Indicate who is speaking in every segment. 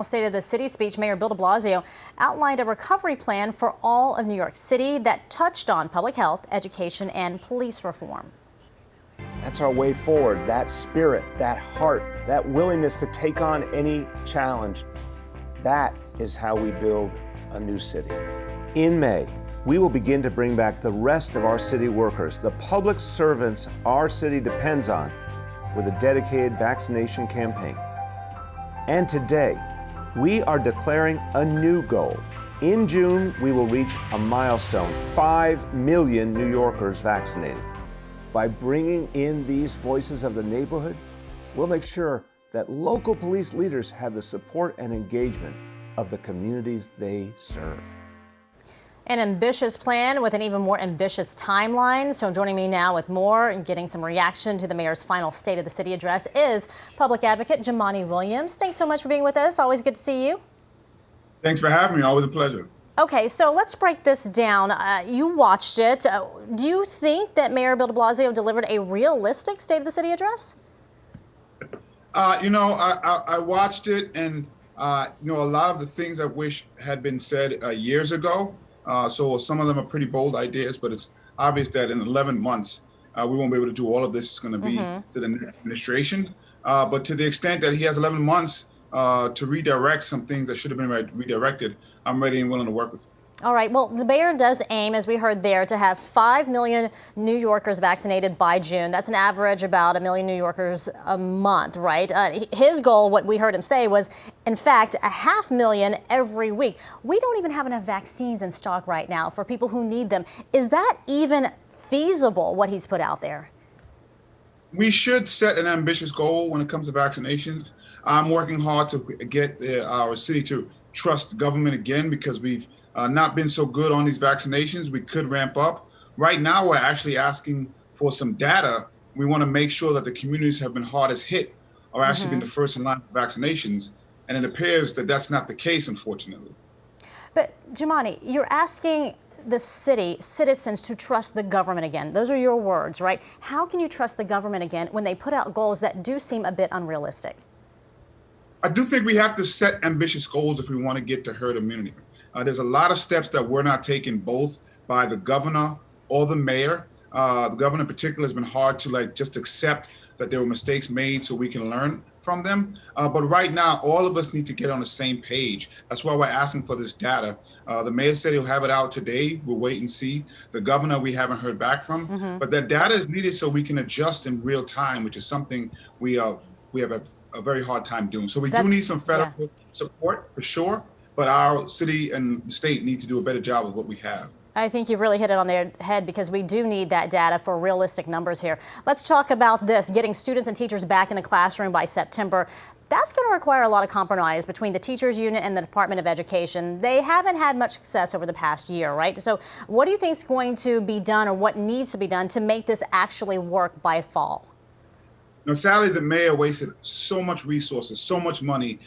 Speaker 1: State of the City speech, Mayor Bill de Blasio outlined a recovery plan for all of New York City that touched on public health, education, and police reform.
Speaker 2: That's our way forward, that spirit, that heart, that willingness to take on any challenge. That is how we build a new city. In May, we will begin to bring back the rest of our city workers, the public servants our city depends on, with a dedicated vaccination campaign. And today, we are declaring a new goal. In June, we will reach a milestone, 5 million New Yorkers vaccinated. By bringing in these voices of the neighborhood, we'll make sure that local police leaders have the support and engagement of the communities they serve.
Speaker 1: An ambitious plan with an even more ambitious timeline. So joining me now with more and getting some reaction to the mayor's final State of the City address is Public Advocate Jumaane Williams. Thanks so much for being with us. Always good to see you.
Speaker 3: Thanks for having me. Always a pleasure.
Speaker 1: Okay, so let's break this down. You watched it. Do you think that Mayor Bill de Blasio delivered a realistic State of the City address?
Speaker 3: I watched it, and a lot of the things I wish had been said years ago. So some of them are pretty bold ideas, but it's obvious that in 11 months, we won't be able to do all of this. It's going to be to the next administration. But to the extent that he has 11 months to redirect some things that should have been redirected, I'm ready and willing to work with him.
Speaker 1: All right. Well, the mayor does aim, as we heard there, to have 5 million New Yorkers vaccinated by June. That's an average about 1 million New Yorkers a month, right? His goal, what we heard him say, was, in fact, 500,000 every week. We don't even have enough vaccines in stock right now for people who need them. Is that even feasible, what he's put out there?
Speaker 3: We should set an ambitious goal when it comes to vaccinations. I'm working hard to get our city to trust government again, because we've not been so good on these vaccinations. We could ramp up. Right now, we're actually asking for some data. We want to make sure that the communities have been hardest hit are actually been the first in line for vaccinations. And it appears that that's not the case, unfortunately.
Speaker 1: But Jumaane, you're asking the citizens to trust the government again. Those are your words, right? How can you trust the government again when they put out goals that do seem a bit unrealistic?
Speaker 3: I do think we have to set ambitious goals if we want to get to herd immunity. There's a lot of steps that we're not taking, both by the governor or the mayor. The governor in particular has been hard to just accept that there were mistakes made so we can learn from them. But right now, all of us need to get on the same page. That's why we're asking for this data. The mayor said he'll have it out today. We'll wait and see. The governor, we haven't heard back from. But that data is needed so we can adjust in real time, which is something we have a very hard time doing. So we do need some federal support for sure. But our city and state need to do a better job of what we have.
Speaker 1: I think you've really hit it on the head, because we do need that data for realistic numbers here. Let's talk about this, getting students and teachers back in the classroom by September. That's going to require a lot of compromise between the teachers union and the Department of Education. They haven't had much success over the past year, right? So what do you think is going to be done, or what needs to be done to make this actually work by fall?
Speaker 3: Sadly, the mayor wasted so much resources, so much money,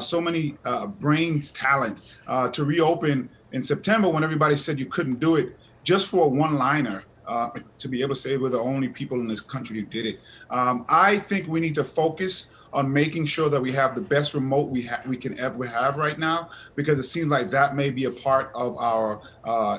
Speaker 3: so many brains, talent to reopen in September when everybody said you couldn't do it, just for a one-liner, to be able to say we're the only people in this country who did it. I think we need to focus on making sure that we have the best remote we can ever have right now, because it seems like that may be a part of our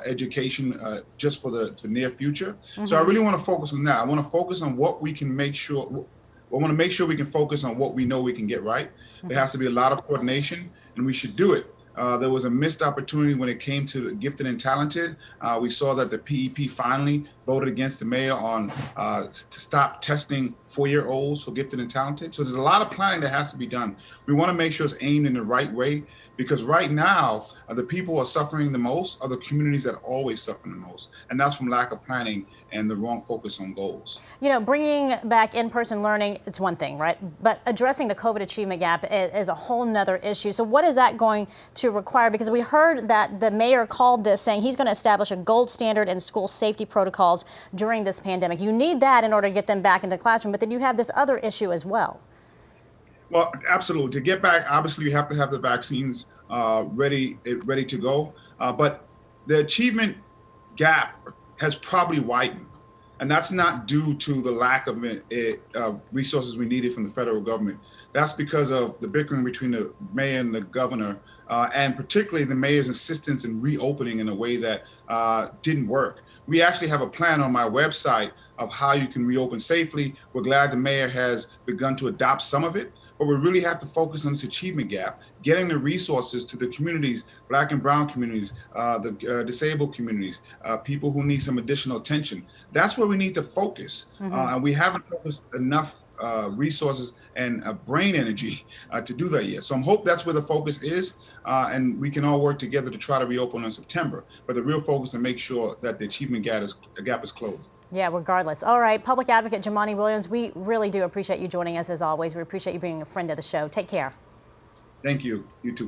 Speaker 3: education just for the near future. So I really want to focus on that. I want to focus on what we can make sure. I want to make sure we can focus on what we know we can get right. There has to be a lot of coordination, and we should do it. There was a missed opportunity when it came to the gifted and talented. We saw that the PEP finally voted against the mayor on to stop testing 4-year-olds for gifted and talented. So there's a lot of planning that has to be done. We want to make sure it's aimed in the right way, because right now, the people who are suffering the most are the communities that always suffer the most. And that's from lack of planning and the wrong focus on goals.
Speaker 1: You know, bringing back in-person learning, it's one thing, right? But addressing the COVID achievement gap is a whole nother issue. So what is that going to require? Because we heard that the mayor called this, saying he's going to establish a gold standard in school safety protocols during this pandemic. You need that in order to get them back into the classroom, but then you have this other issue as well.
Speaker 3: Well, absolutely. To get back, obviously, you have to have the vaccines ready to go. But the achievement gap has probably widened. And that's not due to the lack of resources we needed from the federal government. That's because of the bickering between the mayor and the governor, and particularly the mayor's insistence in reopening in a way that didn't work. We actually have a plan on my website of how you can reopen safely. We're glad the mayor has begun to adopt some of it, but we really have to focus on this achievement gap, getting the resources to the communities, Black and brown communities, the disabled communities, people who need some additional attention. That's where we need to focus. And we haven't focused enough resources and brain energy to do that yet. So I'm hope that's where the focus is, and we can all work together to try to reopen in September. But the real focus is to make sure that the achievement gap is closed.
Speaker 1: Yeah, regardless. All right, Public Advocate Jumaane Williams, we really do appreciate you joining us as always. We appreciate you being a friend of the show. Take care.
Speaker 3: Thank you. You too.